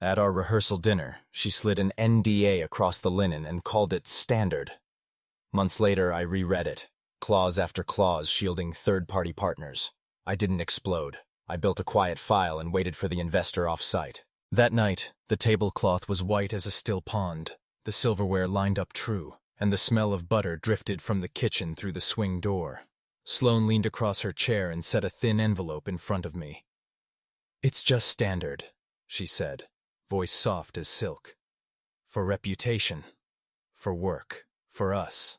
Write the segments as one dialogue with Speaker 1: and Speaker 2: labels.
Speaker 1: At our rehearsal dinner, she slid an NDA across the linen and called it standard. Months later, I reread it, clause after clause shielding third-party partners. I didn't explode. I built a quiet file and waited for the investor off-site. That night, the tablecloth was white as a still pond, the silverware lined up true, and the smell of butter drifted from the kitchen through the swing door. Sloane leaned across her chair and set a thin envelope in front of me. "It's just standard," she said, voice soft as silk. "For reputation. For work. For us."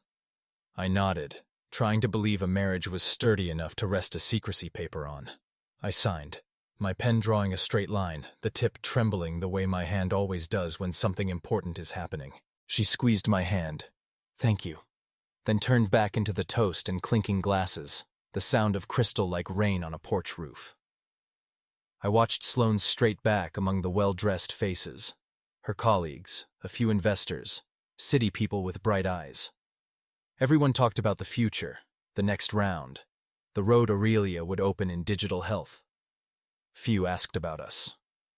Speaker 1: I nodded, trying to believe a marriage was sturdy enough to rest a secrecy paper on. I signed, my pen drawing a straight line, the tip trembling the way my hand always does when something important is happening. She squeezed my hand. "Thank you," then turned back into the toast and clinking glasses, the sound of crystal like rain on a porch roof. I watched Sloane's straight back among the well-dressed faces, her colleagues, a few investors, city people with bright eyes. Everyone talked about the future, the next round, the road Aurelia would open in digital health. Few asked about us.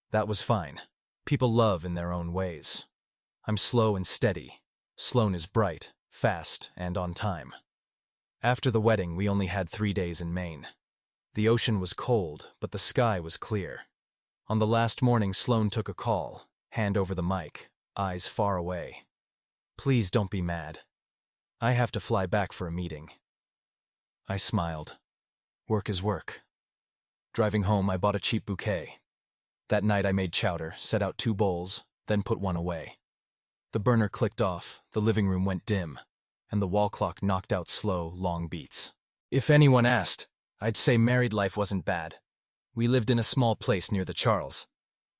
Speaker 1: That was fine. People love in their own ways. I'm slow and steady. Sloane is bright, fast, and on time. After the wedding, we only had 3 days in Maine. The ocean was cold, but the sky was clear. On the last morning, Sloane took a call, hand over the mic, eyes far away. "Please don't be mad. I have to fly back for a meeting." I smiled. Work is work. Driving home, I bought a cheap bouquet. That night I made chowder, set out 2 bowls, then put one away. The burner clicked off, the living room went dim, and the wall clock knocked out slow, long beats. If anyone asked, I'd say married life wasn't bad. We lived in a small place near the Charles.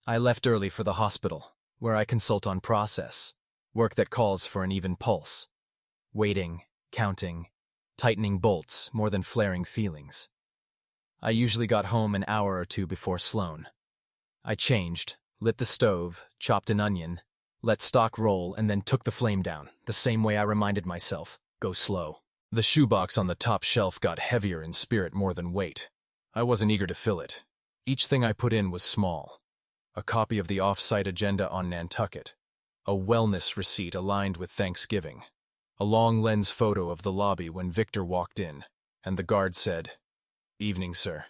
Speaker 1: I left early for the hospital, where I consult on process, work that calls for an even pulse. Waiting, counting, tightening bolts more than flaring feelings. I usually got home an hour or 2 before Sloane. I changed, lit the stove, chopped an onion, let stock roll, and then took the flame down, the same way I reminded myself, go slow. The shoebox on the top shelf got heavier in spirit more than weight. I wasn't eager to fill it. Each thing I put in was small. A copy of the off-site agenda on Nantucket, a wellness receipt aligned with Thanksgiving, a long lens photo of the lobby when Victor walked in, and the guard said, "Evening, sir,"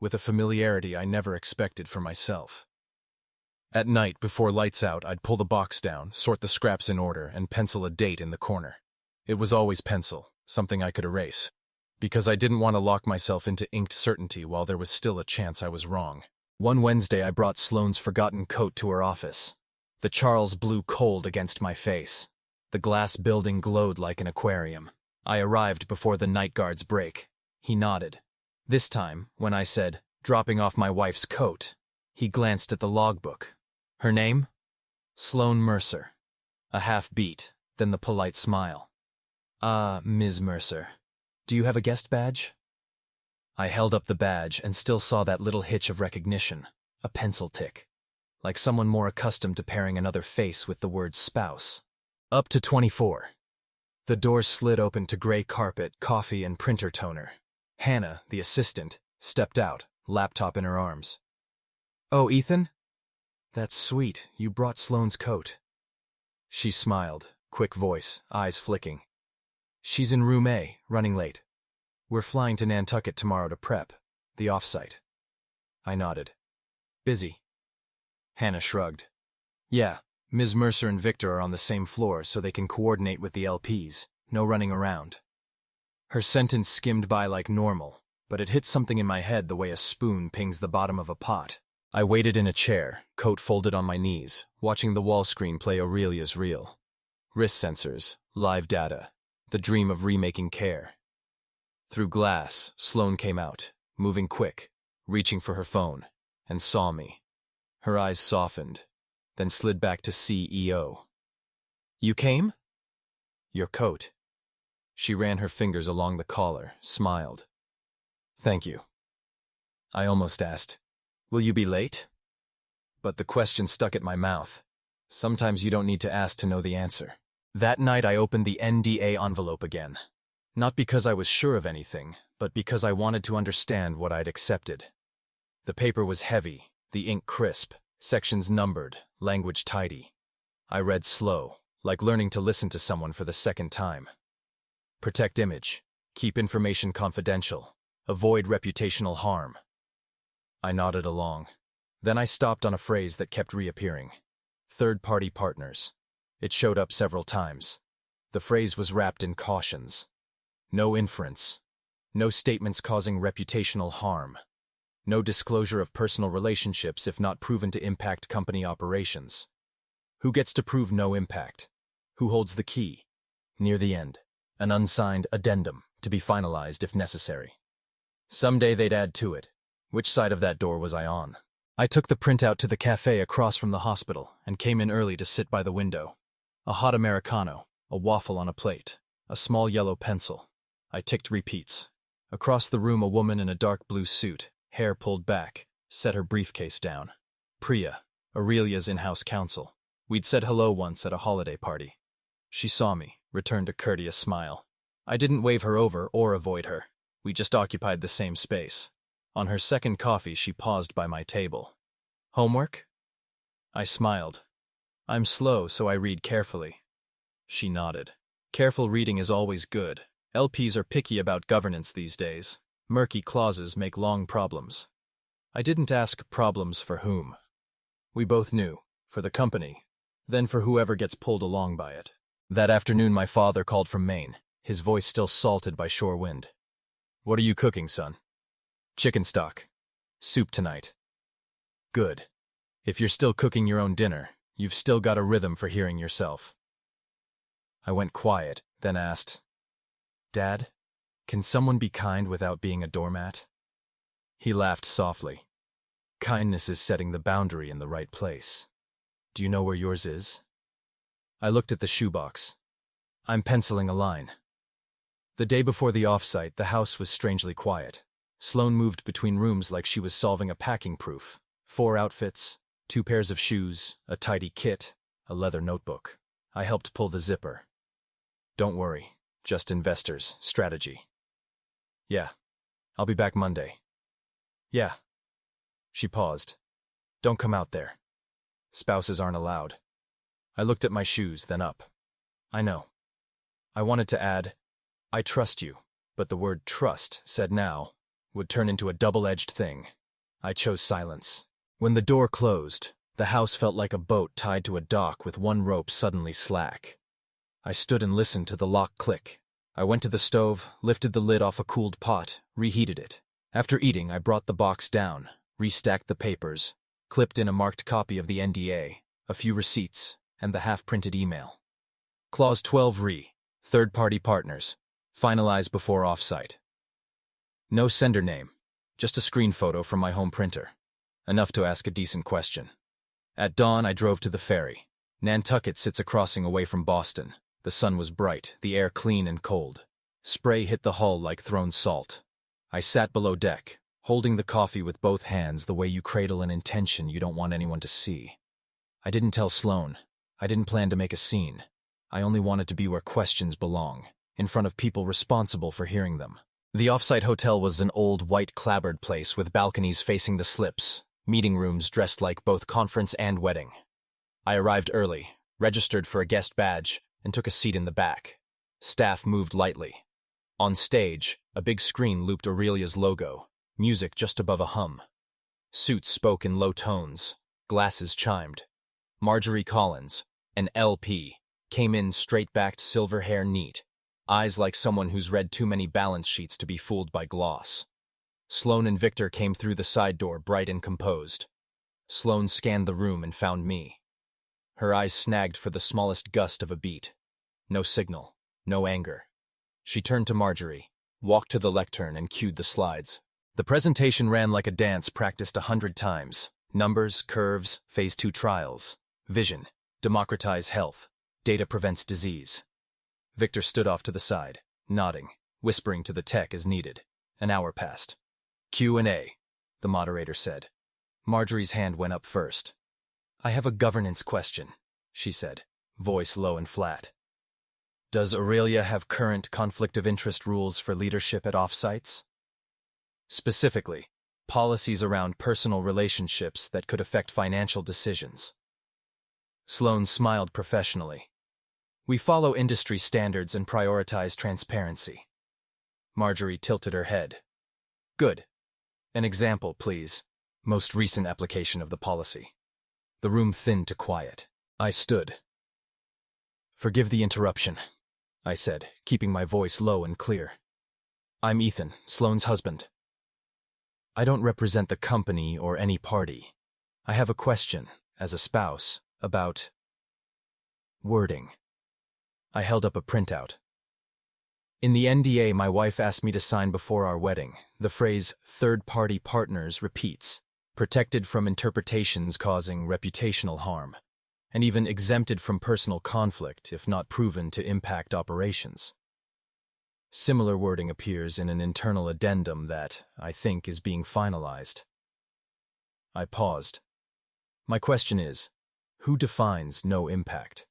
Speaker 1: with a familiarity I never expected for myself. At night, before lights out, I'd pull the box down, sort the scraps in order, and pencil a date in the corner. It was always pencil, something I could erase, because I didn't want to lock myself into inked certainty while there was still a chance I was wrong. One Wednesday, I brought Sloane's forgotten coat to her office. The Charles blew cold against my face. The glass building glowed like an aquarium. I arrived before the night guard's break. He nodded. This time, when I said, "Dropping off my wife's coat," he glanced at the logbook. Her name? Sloane Mercer. A half beat, then the polite smile. "Ah, Ms. Mercer. Do you have a guest badge?" I held up the badge and still saw that little hitch of recognition, a pencil tick, like someone more accustomed to pairing another face with the word spouse. Up to 24. The doors slid open to gray carpet, coffee, and printer toner. Hannah, the assistant, stepped out, laptop in her arms. "Oh, Ethan? That's sweet. You brought Sloane's coat." She smiled, quick voice, eyes flicking. "She's in room A, running late. We're flying to Nantucket tomorrow to prep, the offsite." I nodded. "Busy?" Hannah shrugged. "Yeah, Ms. Mercer and Victor are on the same floor so they can coordinate with the LPs. No running around." Her sentence skimmed by like normal, but it hit something in my head the way a spoon pings the bottom of a pot. I waited in a chair, coat folded on my knees, watching the wall screen play Aurelia's reel. Wrist sensors, live data, the dream of remaking care. Through glass, Sloane came out, moving quick, reaching for her phone, and saw me. Her eyes softened, then slid back to CEO. "You came?" "Your coat." She ran her fingers along the collar, smiled. "Thank you." I almost asked, "Will you be late?" But the question stuck at my mouth. Sometimes you don't need to ask to know the answer. That night I opened the NDA envelope again. Not because I was sure of anything, but because I wanted to understand what I'd accepted. The paper was heavy, the ink crisp, Sections numbered, language tidy. I read slow, like learning to listen to someone for the second time. Protect image. Keep information confidential. Avoid reputational harm. I nodded along. Then I stopped on a phrase that kept reappearing. Third-party partners. It showed up several times. The phrase was wrapped in cautions. No inference. No statements causing reputational harm. No disclosure of personal relationships if not proven to impact company operations. Who gets to prove no impact? Who holds the key? Near the end, an unsigned addendum to be finalized if necessary. Someday they'd add to it. Which side of that door was I on? I took the printout to the cafe across from the hospital and came in early to sit by the window. A hot Americano, a waffle on a plate, a small yellow pencil. I ticked repeats. Across the room, a woman in a dark blue suit, hair pulled back, set her briefcase down. Priya, Aurelia's in-house counsel. We'd said hello once at a holiday party. She saw me, returned a courteous smile. I didn't wave her over or avoid her. We just occupied the same space. On her second coffee, she paused by my table. Homework? I smiled. I'm slow, so I read carefully. She nodded. Careful reading is always good. LPs are picky about governance these days. Murky clauses make long problems. I didn't ask problems for whom. We both knew, for the company, then for whoever gets pulled along by it. That afternoon my father called from Maine, his voice still salted by shore wind. What are you cooking, son? Chicken stock. Soup tonight. Good. If you're still cooking your own dinner, you've still got a rhythm for hearing yourself. I went quiet, then asked, Dad, can someone be kind without being a doormat? He laughed softly. Kindness is setting the boundary in the right place. Do you know where yours is? I looked at the shoebox. I'm penciling a line. The day before the offsite, the house was strangely quiet. Sloane moved between rooms like she was solving a packing proof. 4 outfits, 2 pairs of shoes, a tidy kit, a leather notebook. I helped pull the zipper. Don't worry, just investors, strategy. Yeah, I'll be back Monday. Yeah. She paused. Don't come out there. Spouses aren't allowed. I looked at my shoes, then up. I know. I wanted to add, I trust you, but the word trust, said now, would turn into a double-edged thing. I chose silence. When the door closed, the house felt like a boat tied to a dock with one rope suddenly slack. I stood and listened to the lock click. I went to the stove, lifted the lid off a cooled pot, reheated it. After eating, I brought the box down, restacked the papers, clipped in a marked copy of the NDA, a few receipts, and the half-printed email. Clause 12 re. Third-party partners. Finalize before offsite. No sender name. Just a screen photo from my home printer. Enough to ask a decent question. At dawn, I drove to the ferry. Nantucket sits a crossing away from Boston. The sun was bright, the air clean and cold. Spray hit the hull like thrown salt. I sat below deck, holding the coffee with both hands the way you cradle an intention you don't want anyone to see. I didn't tell Sloane. I didn't plan to make a scene. I only wanted to be where questions belong, in front of people responsible for hearing them. The offsite hotel was an old white clapboard place with balconies facing the slips, meeting rooms dressed like both conference and wedding. I arrived early, registered for a guest badge, and took a seat in the back. Staff moved lightly. On stage, a big screen looped Aurelia's logo, music just above a hum. Suits spoke in low tones, glasses chimed. Marjorie Collins, an LP, came in straight-backed silver hair neat, eyes like someone who's read too many balance sheets to be fooled by gloss. Sloane and Victor came through the side door bright and composed. Sloane scanned the room and found me. Her eyes snagged for the smallest gust of a beat. No signal, no anger. She turned to Marjorie, walked to the lectern and cued the slides. The presentation ran like a dance practiced 100 times. Numbers, curves, phase 2 trials. Vision, democratize health. Data prevents disease. Victor stood off to the side, nodding, whispering to the tech as needed. An hour passed. Q&A, the moderator said. Marjorie's hand went up first. I have a governance question, she said, voice low and flat. Does Aurelia have current conflict of interest rules for leadership at offsites? Specifically, Policies around personal relationships that could affect financial decisions. Sloan smiled professionally. We follow industry standards and prioritize transparency. Marjorie tilted her head. Good. An example, please. Most recent application of the policy. The room thinned to quiet. I stood. Forgive the interruption, I said, keeping my voice low and clear. I'm Ethan, Sloane's husband. I don't represent the company or any party. I have a question, as a spouse, about wording. I held up a printout. In the NDA my wife asked me to sign before our wedding, the phrase third-party partners repeats, protected from interpretations causing reputational harm, and even exempted from personal conflict if not proven to impact operations. Similar wording appears in an internal addendum that, I think, is being finalized. I paused. My question is, who defines no impact?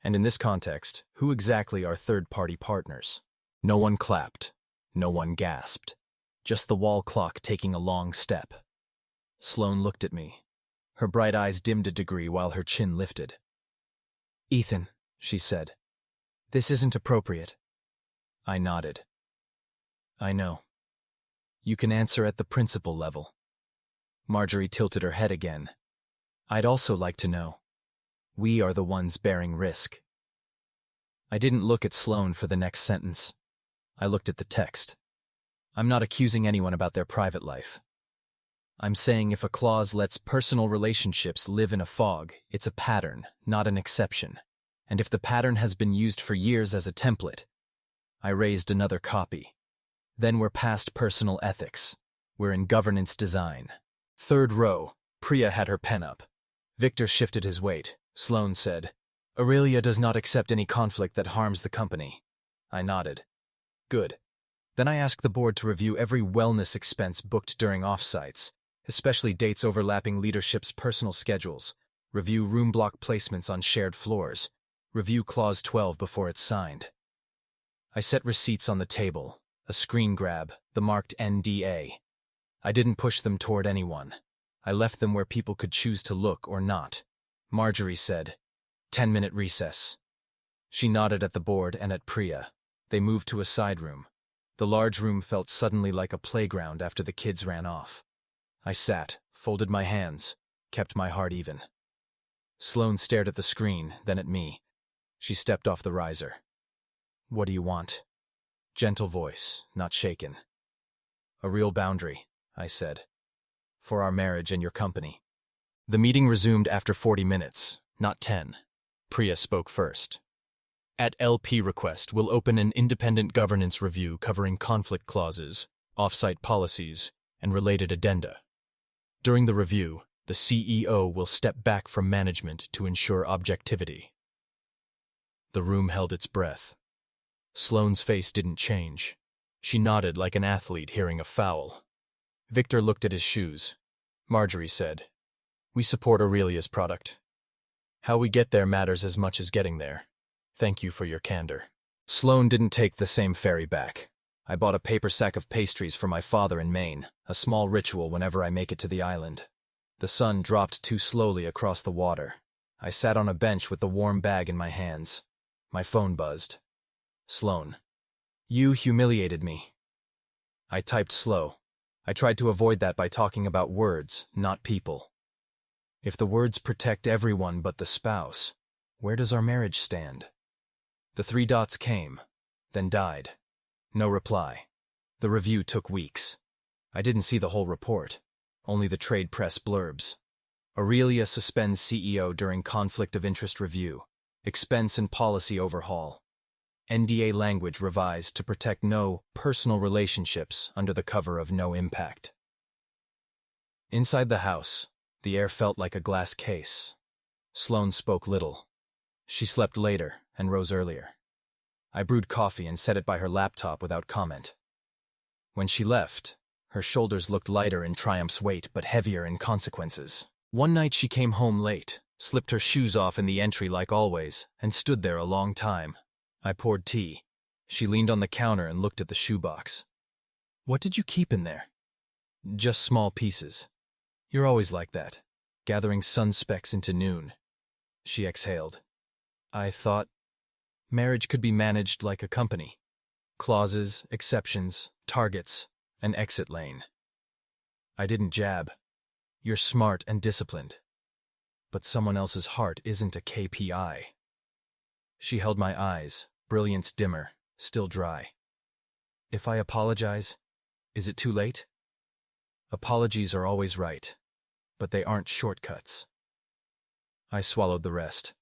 Speaker 1: And in this context, who exactly are third-party partners? No one clapped. No one gasped. Just the wall clock taking a long step. Sloane looked at me. Her bright eyes dimmed a degree while her chin lifted. Ethan, she said, this isn't appropriate. I nodded. I know. You can answer at the principal level. Marjorie tilted her head again. I'd also like to know. We are the ones bearing risk. I didn't look at Sloane for the next sentence. I looked at the text. I'm not accusing anyone about their private life. I'm saying if a clause lets personal relationships live in a fog, it's a pattern, not an exception. And if the pattern has been used for years as a template, I raised another copy. Then we're past personal ethics. We're in governance design. Third row, Priya had her pen up. Victor shifted his weight. Sloane said, Aurelia does not accept any conflict that harms the company. I nodded. Good. Then I asked the board to review every wellness expense booked during offsites, especially dates overlapping leadership's personal schedules, review room block placements on shared floors, review Clause 12 before it's signed. I set receipts on the table, a screen grab, the marked NDA. I didn't push them toward anyone. I left them where people could choose to look or not. Marjorie said, 10-minute recess. She nodded at the board and at Priya. They moved to a side room. The large room felt suddenly like a playground after the kids ran off. I sat, folded my hands, kept my heart even. Sloane stared at the screen, then at me. She stepped off the riser. What do you want? Gentle voice, not shaken. A real boundary, I said. For our marriage and your company. The meeting resumed after 40 minutes, not 10. Priya spoke first. At LP request, we'll open an independent governance review covering conflict clauses, off-site policies, and related addenda. During the review, the CEO will step back from management to ensure objectivity. The room held its breath. Sloane's face didn't change. She nodded like an athlete hearing a foul. Victor looked at his shoes. Marjorie said, We support Aurelia's product. How we get there matters as much as getting there. Thank you for your candor. Sloane didn't take the same ferry back. I bought a paper sack of pastries for my father in Maine, a small ritual whenever I make it to the island. The sun dropped too slowly across the water. I sat on a bench with the warm bag in my hands. My phone buzzed. Sloane. You humiliated me. I typed slow. I tried to avoid that by talking about words, not people. If the words protect everyone but the spouse, where does our marriage stand? The 3 dots came, then died. No reply. The review took weeks. I didn't see the whole report, only the trade press blurbs. Aurelia suspends CEO during conflict of interest review. Expense and policy overhaul. NDA language revised to protect no personal relationships under the cover of no impact. Inside the house, the air felt like a glass case. Sloane spoke little. She slept later and rose earlier. I brewed coffee and set it by her laptop without comment. When she left, her shoulders looked lighter in triumph's weight but heavier in consequences. One night she came home late, slipped her shoes off in the entry like always, and stood there a long time. I poured tea. She leaned on the counter and looked at the shoebox. What did you keep in there? Just small pieces. You're always like that, gathering sun specks into noon. She exhaled. I thought marriage could be managed like a company. Clauses, exceptions, targets, an exit lane. I didn't jab. You're smart and disciplined. But someone else's heart isn't a KPI. She held my eyes, brilliance dimmer, still dry. If I apologize, is it too late? Apologies are always right, but they aren't shortcuts. I swallowed the rest.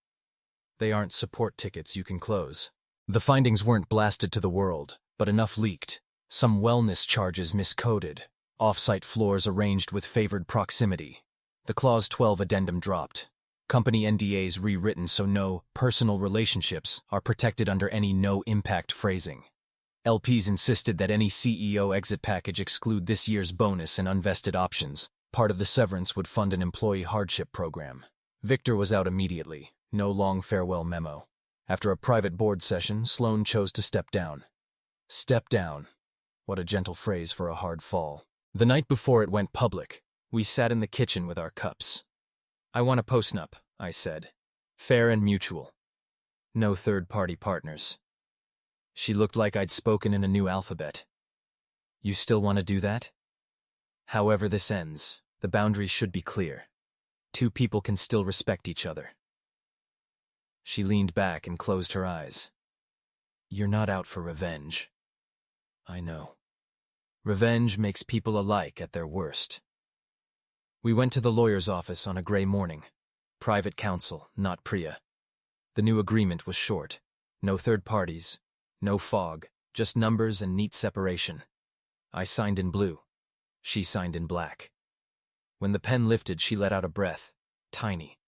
Speaker 1: They aren't support tickets you can close. The findings weren't blasted to the world, but enough leaked. Some wellness charges miscoded, off-site floors arranged with favored proximity. The Clause 12 addendum dropped. Company NDAs rewritten so no personal relationships are protected under any no-impact phrasing. LPs insisted that any CEO exit package exclude this year's bonus and unvested options. Part of the severance would fund an employee hardship program. Victor was out immediately. No long farewell memo. After a private board session, Sloan chose to step down. Step down. What a gentle phrase for a hard fall. The night before it went public, we sat in the kitchen with our cups. I want a postnup, I said. Fair and mutual. No third-party partners. She looked like I'd spoken in a new alphabet. You still want to do that? However this ends, the boundaries should be clear. Two people can still respect each other. She leaned back and closed her eyes. You're not out for revenge. I know. Revenge makes people alike at their worst. We went to the lawyer's office on a gray morning. Private counsel, not Priya. The new agreement was short. No third parties, no fog, just numbers and neat separation. I signed in blue. She signed in black. When the pen lifted, she let out a breath, tiny,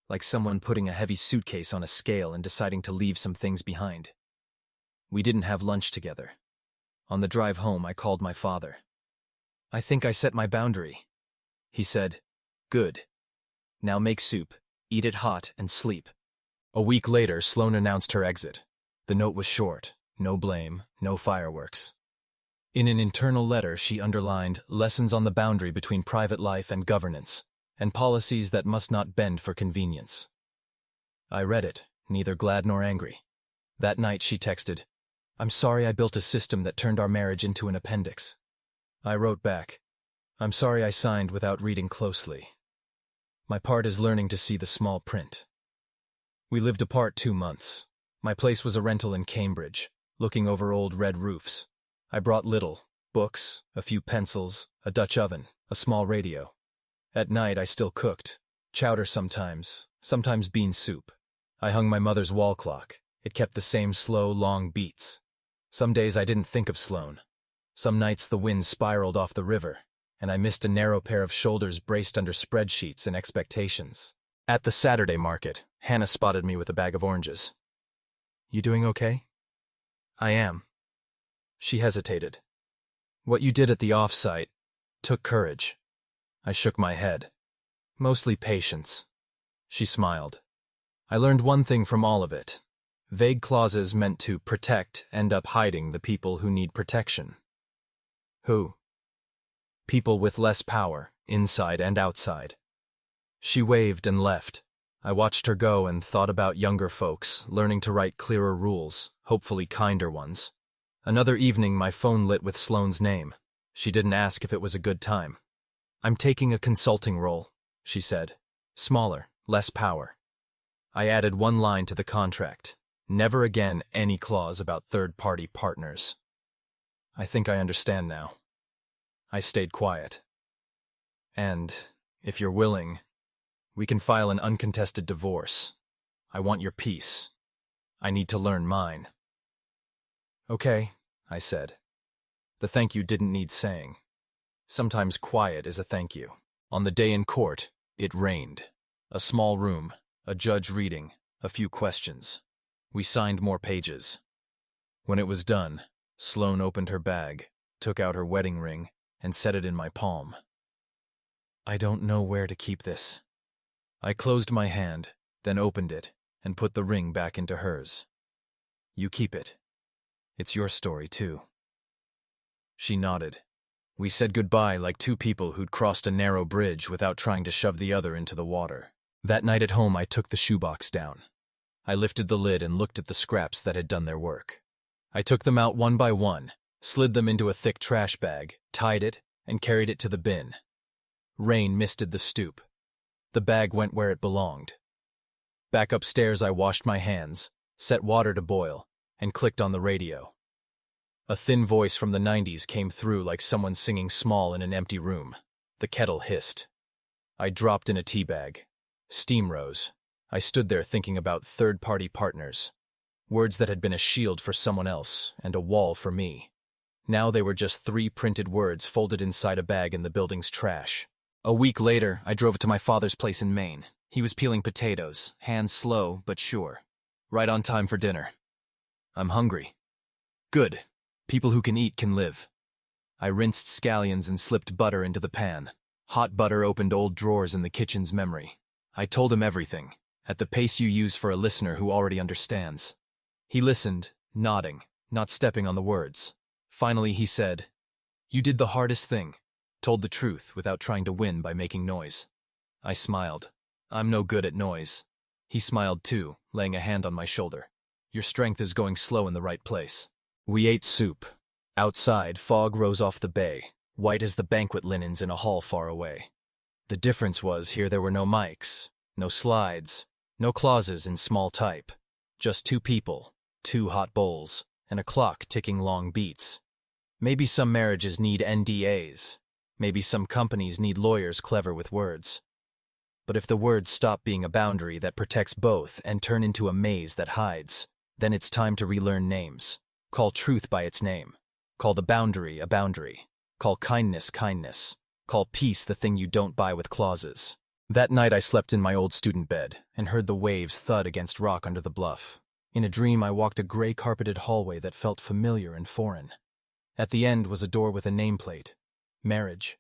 Speaker 1: like someone putting a heavy suitcase on a scale and deciding to leave some things behind. We didn't have lunch together. On the drive home, I called my father. I think I set my boundary. He said, good. Now make soup, eat it hot, and sleep. A week later, Sloan announced her exit. The note was short, no blame, no fireworks. In an internal letter, she underlined lessons on the boundary between private life and governance, and policies that must not bend for convenience. I read it, neither glad nor angry. That night she texted, I'm sorry I built a system that turned our marriage into an appendix. I wrote back, I'm sorry I signed without reading closely. My part is learning to see the small print. We lived apart 2 months. My place was a rental in Cambridge, looking over old red roofs. I brought little, books, a few pencils, a Dutch oven, a small radio. At night I still cooked, chowder sometimes bean soup. I hung my mother's wall clock. It kept the same slow, long beats. Some days I didn't think of Sloan. Some nights the wind spiraled off the river, and I missed a narrow pair of shoulders braced under spreadsheets and expectations. At the Saturday market, Hannah spotted me with a bag of oranges. You doing okay? I am. She hesitated. What you did at the off-site took courage. I shook my head. Mostly patience. She smiled. I learned one thing from all of it. Vague clauses meant to protect end up hiding the people who need protection. Who? People with less power, inside and outside. She waved and left. I watched her go and thought about younger folks, learning to write clearer rules, hopefully kinder ones. Another evening my phone lit with Sloane's name. She didn't ask if it was a good time. I'm taking a consulting role, she said. Smaller, less power. I added one line to the contract. Never again any clause about third-party partners. I think I understand now. I stayed quiet. And, if you're willing, we can file an uncontested divorce. I want your peace. I need to learn mine. Okay, I said. The thank you didn't need saying. Sometimes quiet is a thank you. On the day in court, it rained. A small room, a judge reading, a few questions. We signed more pages. When it was done, Sloan opened her bag, took out her wedding ring, and set it in my palm. I don't know where to keep this. I closed my hand, then opened it, and put the ring back into hers. You keep it. It's your story, too. She nodded. We said goodbye like two people who'd crossed a narrow bridge without trying to shove the other into the water. That night at home, I took the shoebox down. I lifted the lid and looked at the scraps that had done their work. I took them out one by one, slid them into a thick trash bag, tied it, and carried it to the bin. Rain misted the stoop. The bag went where it belonged. Back upstairs, I washed my hands, set water to boil, and clicked on the radio. A thin voice from the 90s came through like someone singing small in an empty room. The kettle hissed. I dropped in a tea bag. Steam rose. I stood there thinking about third-party partners. Words that had been a shield for someone else and a wall for me. Now they were just 3 printed words folded inside a bag in the building's trash. A week later, I drove to my father's place in Maine. He was peeling potatoes, hands slow but sure. Right on time for dinner. I'm hungry. Good. People who can eat can live. I rinsed scallions and slipped butter into the pan. Hot butter opened old drawers in the kitchen's memory. I told him everything, at the pace you use for a listener who already understands. He listened, nodding, not stepping on the words. Finally he said, "You did the hardest thing, told the truth without trying to win by making noise." I smiled. I'm no good at noise. He smiled too, laying a hand on my shoulder. Your strength is going slow in the right place. We ate soup. Outside, fog rose off the bay, white as the banquet linens in a hall far away. The difference was here there were no mics, no slides, no clauses in small type. Just 2 people, 2 hot bowls, and a clock ticking long beats. Maybe some marriages need NDAs. Maybe some companies need lawyers clever with words. But if the words stop being a boundary that protects both and turn into a maze that hides, then it's time to relearn names. Call truth by its name. Call the boundary a boundary. Call kindness kindness. Call peace the thing you don't buy with clauses. That night I slept in my old student bed and heard the waves thud against rock under the bluff. In a dream I walked a gray carpeted hallway that felt familiar and foreign. At the end was a door with a nameplate. Marriage.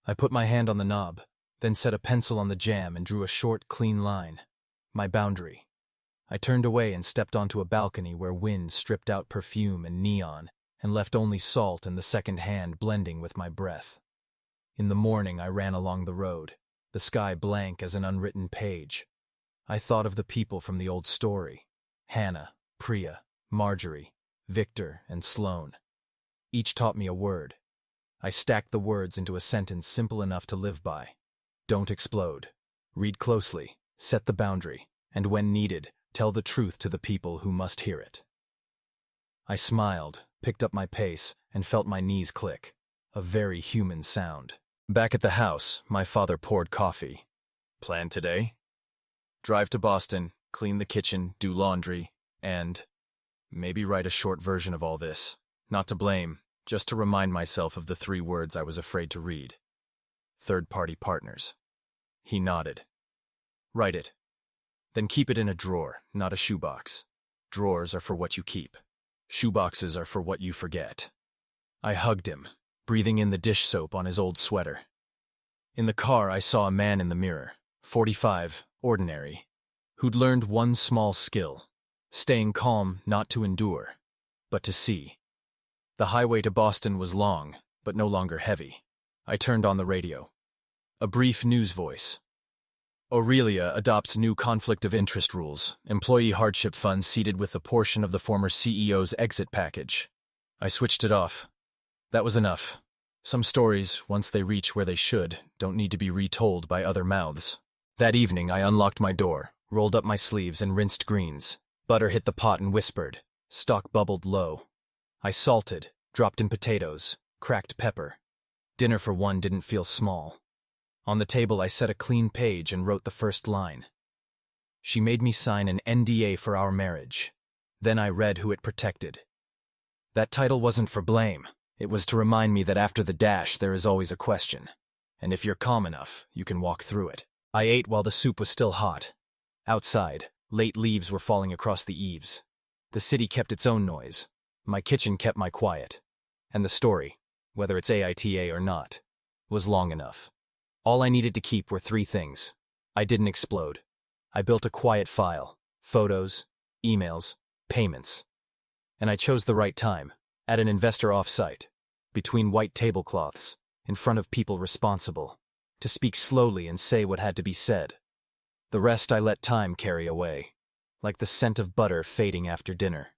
Speaker 1: I put my hand on the knob, then set a pencil on the jamb and drew a short, clean line. My boundary. I turned away and stepped onto a balcony where wind stripped out perfume and neon and left only salt and the second hand blending with my breath. In the morning I ran along the road, the sky blank as an unwritten page. I thought of the people from the old story. Hannah, Priya, Marjorie, Victor, and Sloane. Each taught me a word. I stacked the words into a sentence simple enough to live by. Don't explode. Read closely, set the boundary, and when needed, tell the truth to the people who must hear it. I smiled, picked up my pace, and felt my knees click. A very human sound. Back at the house, my father poured coffee. Plan today? Drive to Boston, clean the kitchen, do laundry, and maybe write a short version of all this. Not to blame, just to remind myself of the 3 words I was afraid to read. Third-party partners. He nodded. Write it. Then keep it in a drawer, not a shoebox. Drawers are for what you keep. Shoeboxes are for what you forget. I hugged him, breathing in the dish soap on his old sweater. In the car, I saw a man in the mirror, 45, ordinary, who'd learned one small skill, staying calm not to endure, but to see. The highway to Boston was long, but no longer heavy. I turned on the radio. A brief news voice. Aurelia adopts new conflict of interest rules. Employee hardship fund seated with a portion of the former CEO's exit package. I switched it off. That was enough. Some stories, once they reach where they should, don't need to be retold by other mouths. That evening, I unlocked my door, rolled up my sleeves and rinsed greens. Butter hit the pot and whispered. Stock bubbled low. I salted, dropped in potatoes, cracked pepper. Dinner for one didn't feel small. On the table, I set a clean page and wrote the first line. She made me sign an NDA for our marriage. Then I read who it protected. That title wasn't for blame. It was to remind me that after the dash, there is always a question. And if you're calm enough, you can walk through it. I ate while the soup was still hot. Outside, late leaves were falling across the eaves. The city kept its own noise. My kitchen kept my quiet. And the story, whether it's AITA or not, was long enough. All I needed to keep were 3 things. I didn't explode. I built a quiet file. Photos, emails, payments. And I chose the right time, at an investor off-site. between white tablecloths, in front of people responsible, to speak slowly and say what had to be said. The rest I let time carry away, like the scent of butter fading after dinner.